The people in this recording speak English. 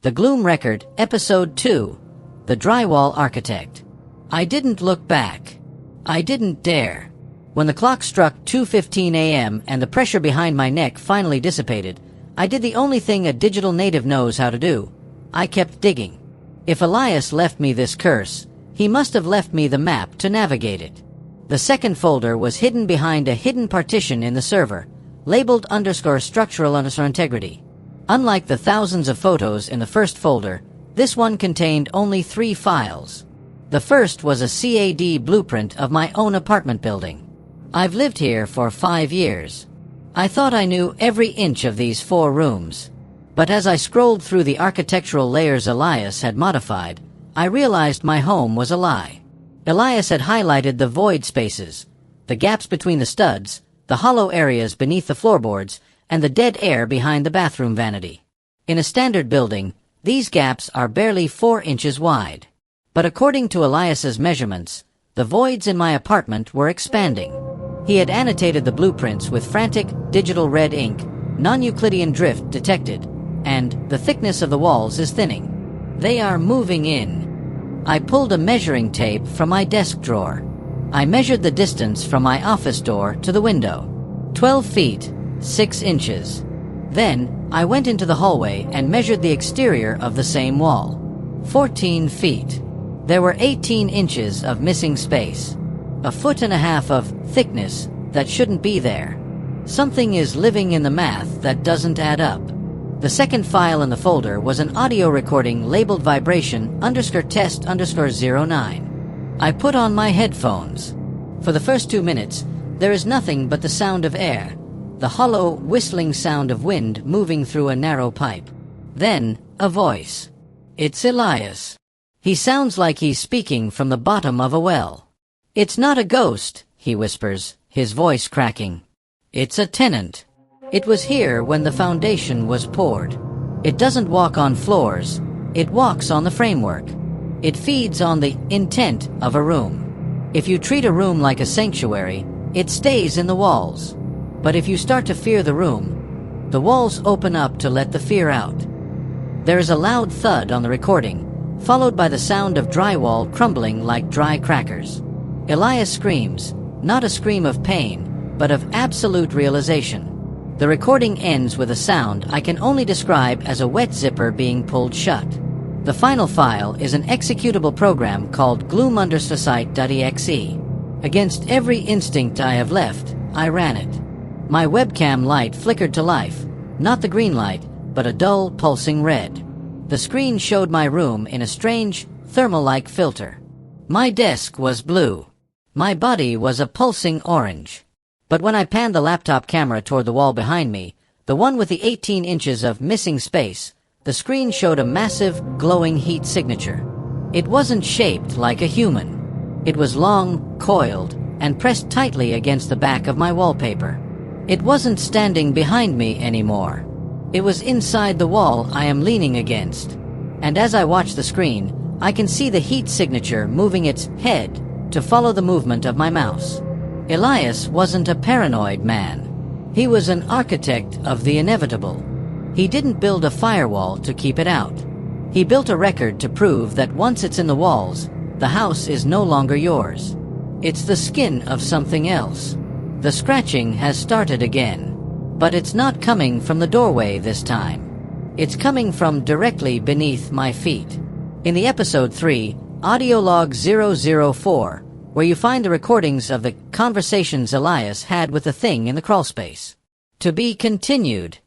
The Gloom Record, Episode 2, The Drywall Architect. I didn't look back. I didn't dare. When the clock struck 2:15 a.m. and the pressure behind my neck finally dissipated, I did the only thing a digital native knows how to do. I kept digging. If Elias left me this curse, he must have left me the map to navigate it. The second folder was hidden behind a hidden partition in the server, labeled _structural_integrity. Unlike the thousands of photos in the first folder, this one contained only 3 files. The first was a CAD blueprint of my own apartment building. I've lived here for 5 years. I thought I knew every inch of these 4 rooms. But as I scrolled through the architectural layers Elias had modified, I realized my home was a lie. Elias had highlighted the void spaces, the gaps between the studs, the hollow areas beneath the floorboards, and the dead air behind the bathroom vanity. In a standard building, these gaps are barely 4 inches wide. But according to Elias's measurements, the voids in my apartment were expanding. He had annotated the blueprints with frantic, digital red ink, non-Euclidean drift detected, and the thickness of the walls is thinning. They are moving in. I pulled a measuring tape from my desk drawer. I measured the distance from my office door to the window. 12 feet, 6 inches. Then, I went into the hallway and measured the exterior of the same wall. 14 feet. There were 18 inches of missing space. 1.5 feet of thickness that shouldn't be there. Something is living in the math that doesn't add up. The second file in the folder was an audio recording labeled vibration_test_09. I put on my headphones. For the first 2 minutes, there is nothing but the sound of air, the hollow, whistling sound of wind moving through a narrow pipe. Then, a voice. It's Elias. He sounds like he's speaking from the bottom of a well. It's not a ghost, he whispers, his voice cracking. It's a tenant. It was here when the foundation was poured. It doesn't walk on floors. It walks on the framework. It feeds on the intent of a room. If you treat a room like a sanctuary, it stays in the walls. But if you start to fear the room, the walls open up to let the fear out. There is a loud thud on the recording, followed by the sound of drywall crumbling like dry crackers. Elias screams, not a scream of pain, but of absolute realization. The recording ends with a sound I can only describe as a wet zipper being pulled shut. The final file is an executable program called Gloom_site.exe. Against every instinct I have left, I ran it. My webcam light flickered to life, not the green light, but a dull, pulsing red. The screen showed my room in a strange, thermal-like filter. My desk was blue. My body was a pulsing orange. But when I panned the laptop camera toward the wall behind me, the one with the 18 inches of missing space, the screen showed a massive, glowing heat signature. It wasn't shaped like a human. It was long, coiled, and pressed tightly against the back of my wallpaper. It wasn't standing behind me anymore. It was inside the wall I am leaning against. And as I watch the screen, I can see the heat signature moving its head to follow the movement of my mouse. Elias wasn't a paranoid man. He was an architect of the inevitable. He didn't build a firewall to keep it out. He built a record to prove that once it's in the walls, the house is no longer yours. It's the skin of something else. The scratching has started again. But it's not coming from the doorway this time. It's coming from directly beneath my feet. In the episode 3, Audio Log 004, where you find the recordings of the conversations Elias had with the thing in the crawlspace. To be continued.